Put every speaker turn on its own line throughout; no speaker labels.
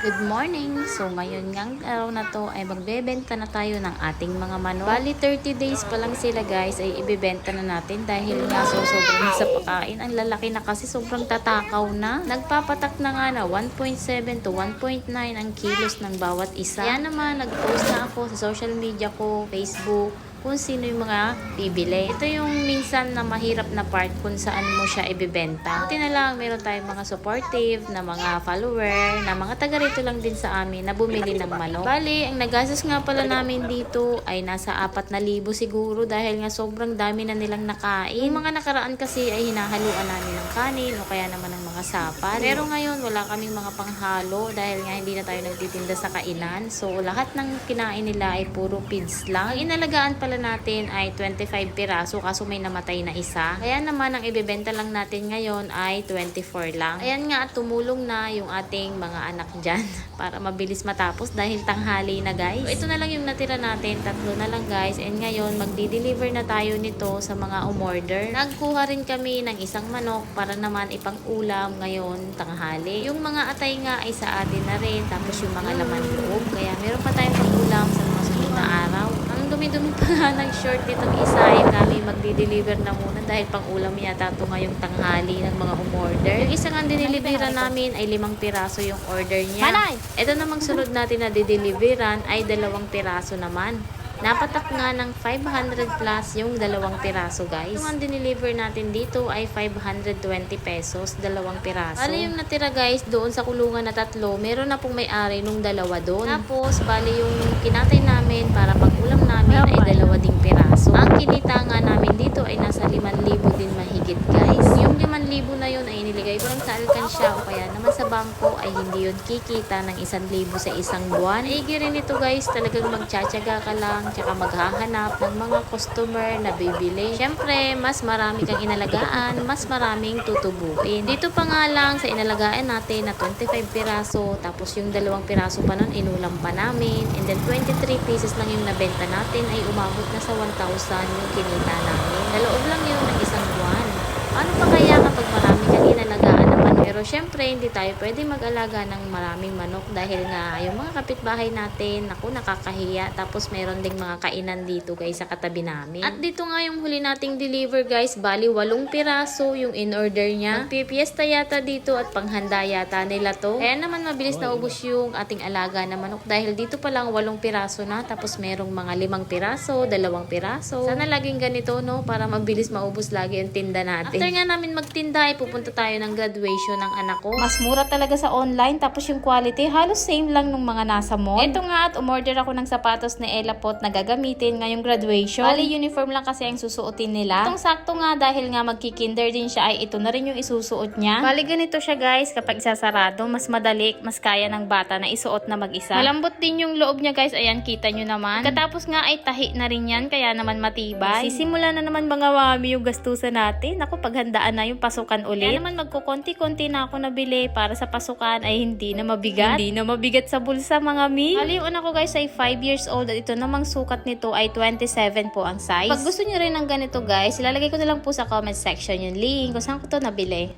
Good morning! So ngayon ngang araw na to ay magbebenta na tayo ng ating mga manok. Bali 30 days pa lang sila guys ay ibebenta na natin dahil nga sobrang sa pagkain. Ang lalaki na kasi sobrang tatakaw na. Nagpapatak na nga na 1.7 to 1.9 ang kilos ng bawat isa. Kaya naman nag-post na ako sa social media ko, Facebook, kung sino yung mga bibili. Ito yung minsan na mahirap na part kung saan mo siya ibibenta. Buti na lang meron tayong mga supportive na mga follower na mga taga rito lang din sa amin na bumili ng manok. Bali, ang nagastos nga pala namin dito ay nasa 4,000 siguro dahil nga sobrang dami na nilang nakain. Yung mga nakaraan kasi ay hinahaluan namin ng kanin o kaya naman ng mga sapat. Pero ngayon wala kaming mga panghalo dahil nga hindi na tayo nagtitinda sa kainan. So lahat ng kinain nila ay puro feeds lang. Ang inalagaan pala natin ay 25 piraso kaso may namatay na isa. Kaya naman ang ibebenta lang natin ngayon ay 24 lang. Ayan nga at tumulong na yung ating mga anak dyan para mabilis matapos dahil tanghali na guys. So, ito na lang yung natira natin. 3 na lang guys. And ngayon magdi-deliver na tayo nito sa mga umorder. Nagkuha rin kami ng isang manok para naman ipang ulam ngayon tanghali. Yung mga atay nga ay sa atin na rin. Tapos yung mga laman loob. Kaya meron pa tayong pang ulam sa mga sunod na araw. Ang dumi-dumi pa nga ng short nitong isa ay kami magdi-deliver na muna dahil pang ulam yata ito ngayong tanghali ng mga umorder. Yung isang ang dinilibera namin ay 5 piraso yung order niya. Ito namang sunod natin na dideliveran ay 2 piraso naman. Napatak nga ng 500 plus yung 2 piraso guys. Yung ang dineliver natin dito ay 520 pesos, 2 piraso. Bali yung natira guys doon sa kulungan na 3, meron na pong may-ari nung 2 doon. Tapos bali yung kinatay namin para pag-ulam namin ay 2 ding piraso. Ang kinita nga namin dito ay nasa 5,000 din mahigit guys. Yung 5,000 na yun ay iniligay ko lang sa alkansya o kaya naman sa bangko ay hindi yun kikita ng 1,000 sa isang buwan. Aigi rin ito guys, talagang magtsatsaga ka lang tsaka maghahanap ng mga customer na bibili. Syempre, mas marami kang inalagaan, mas maraming tutubuin. Dito pa nga lang sa inalagaan natin na 25 piraso, tapos yung 2 piraso pa nun inulam pa namin, and then 23 pieces lang yung nabenta natin ay umabot na sa 1,000 yung kinita namin. Naloob lang yun ng isang buwan. Paano pa kaya kapag marami kang inalagaan na manok? Pero syempre, hindi tayo pwede mag-alaga ng maraming manok dahil nga yung mga kapitbahay natin, naku, nakakahiya. Tapos meron ding mga kainan dito guys sa katabi namin. At dito nga yung huli nating deliver guys, bali 8 piraso yung in-order niya. Magpipiesta yata dito at panghanda yata nila to. Kaya naman mabilis na ubos yung ating alaga na manok dahil dito pa lang 8 piraso na. Tapos merong mga 5 piraso, 2 piraso. Sana laging ganito no para mabilis maubos lagi ang tinda natin. After nga namin magtinda ay pupunta tayo ng graduation ng anak ko. Mas mura talaga sa online tapos yung quality halos same lang nung mga nasa mall. Ito nga at umorder ako ng sapatos na Elapot na gagamitin ngayong graduation. Bali uniform lang kasi ang susuotin nila. Itong sakto nga dahil nga magkikinder din siya ay ito na rin yung isusuot niya. Bali ganito siya guys kapag isasarado mas madali, mas kaya ng bata na isuot na mag-isa. Malambot din yung loob niya guys, ayan kita nyo naman. Katapos nga ay tahi na rin yan kaya naman matibay. Sisimula na naman mga mami yung gastusan natin. Ako paghandaan na yung pasukan ulit. Kaya naman magkukonti-konti na ako nabili para sa pasukan ay hindi na mabigat. Hindi na mabigat sa bulsa mga mi. Bali yung anak ko guys ay 5 years old at ito namang sukat nito ay 27 po ang size. Pag gusto nyo rin ng ganito guys, ilalagay ko na lang po sa comment section yung link kung saan ko to nabili.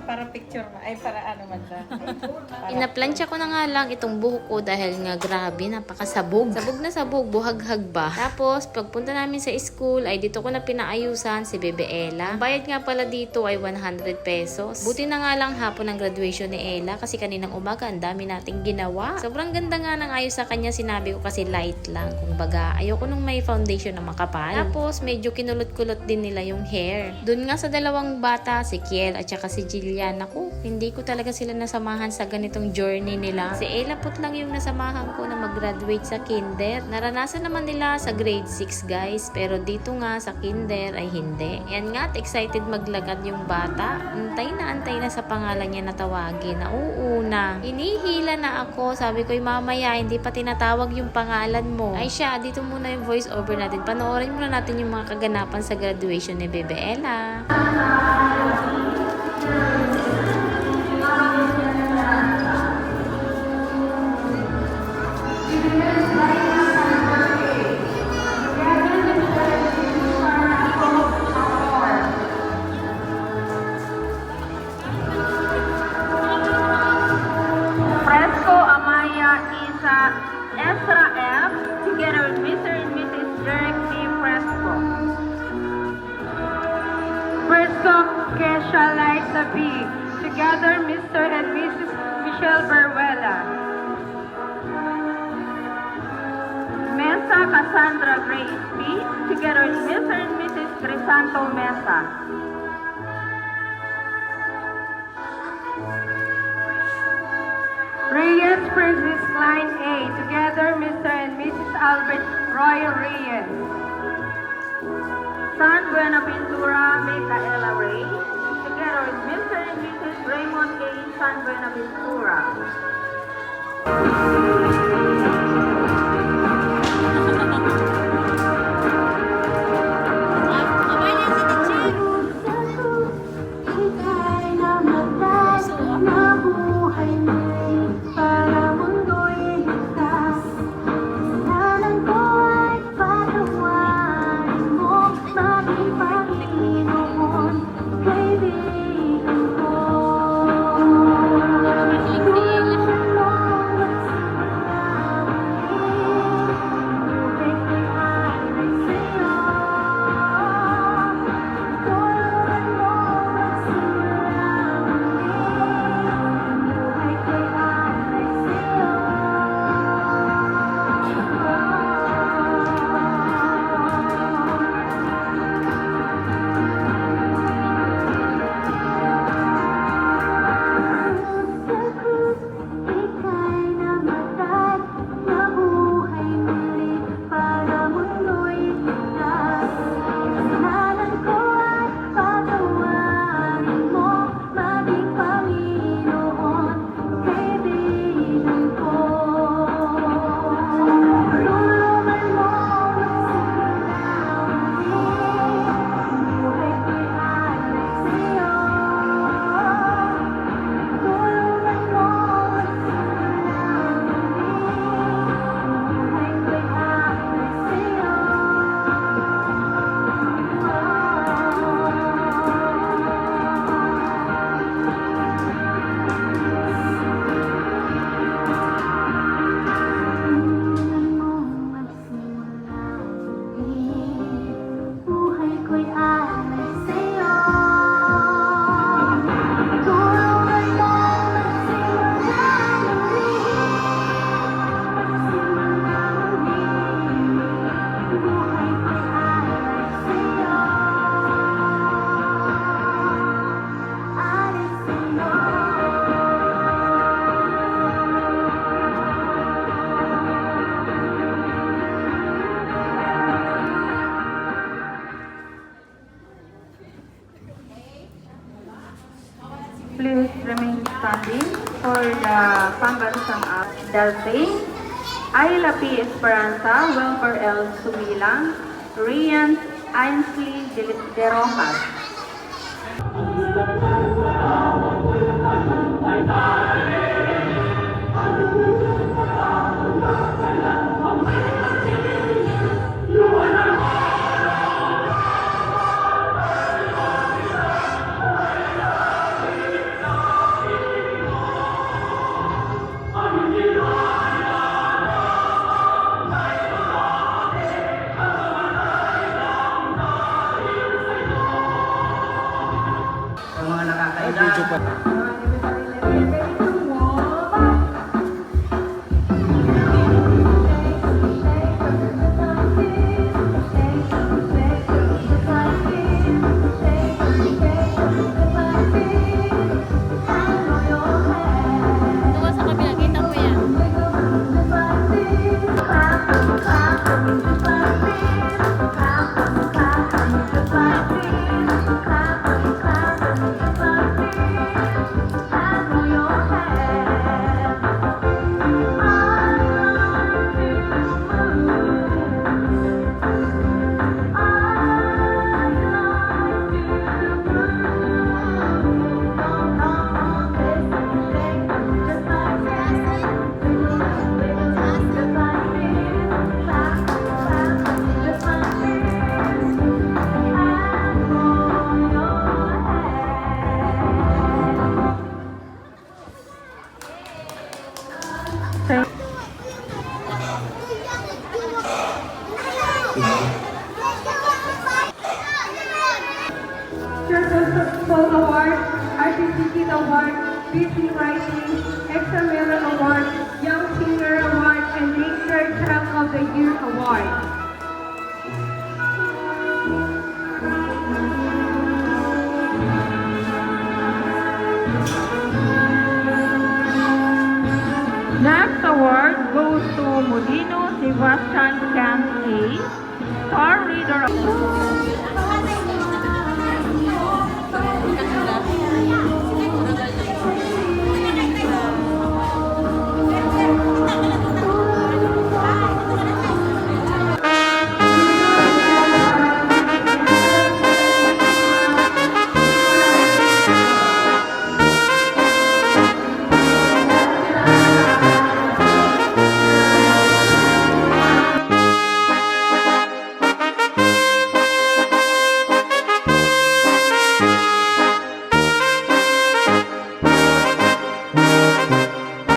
Para picture mo. Ay, para ano man siya.
Inaplansya ko na nga lang itong buhok ko dahil nga grabe, napakasabog. Sabog na sabog, buhaghag ba. Tapos, pagpunta namin sa school, ay dito ko na pinaayusan si Bebe Ella. Ang bayad nga pala dito ay 100 pesos. Buti na nga lang hapon ng graduation ni Ella kasi kaninang umaga ang dami nating ginawa. Sobrang ganda nga ng ayos sa kanya, sinabi ko kasi light lang. Kung baga, ayoko nung may foundation na makapal. Tapos, medyo kinulot-kulot din nila yung hair. Doon nga sa dalawang bata, si Kiel at saka si Jillian, ako, hindi ko talaga sila nasamahan sa ganitong journey nila. Si Ella Put lang yung nasamahan ko na mag-graduate sa kinder. Naranasan naman nila sa grade 6 guys, pero dito nga sa kinder ay hindi. Yan nga, excited maglakad yung bata. Antay na sa pangalan niya na tawagin. Nauuna. Hinihila na ako. Sabi ko, mamaya, hindi pa tinatawag yung pangalan mo. Ay siya, dito muna yung voice over natin. Panoorin muna natin yung mga kaganapan sa graduation ni Bebe Ella.
Isa Ezra F. together with Mr. and Mrs. Derek B. Fresco. Fresco Kesha Liza B. together Mr. and Mrs. Michelle Beruela. Mesa Cassandra Grace B. together with Mr. and Mrs. Crisanto Mesa. Reyes Francis Klein A. together Mr. and Mrs. Albert Roy Reyes. San Buenaventura Micaela Ray together with Mr. and Mrs. Raymond A. San Buenaventura.
Ika'y namatay, mabuhay muli, para mundo'y ligtas. Kasalanan ko ay patawarin mo, maging Panginoon, kaibigan ko. Tulungan mo magsimula muli, buhay ko'y alay sa'yo. Tulungan mo magsimula muli, buhay ko'y alay sa'yo. Sa krus, ika'y namatay, nabuhay muli, para mundo'y ligtas. Kasalanan ko ay patawarin mo, maging Panginoon, kaibigan ko. Tulungan mo magsimula muli, buhay ko'y alay sa'yo. Tulungan mo magsimula muli, buhay ko'y alay sa'yo. Tulungan mo magsimula muli, buhay ko'y alay sa'yo. Tulungan mo magsimula muli, magsimula muli, buhay ko'y alay sa'yo. Alay sa'yo.
Please remain standing for the pambansang act. Delphine, Ayla P. Esperanza, Wilbur L. Sumilang, Rian Ainsley De Rojas.
Ang mga nakakaedad.
BC Writing, Extramural Award, Young Singer Award, and Nature Child of the Year Award. Next award goes to Molino Sebastian Camp A, Star Reader.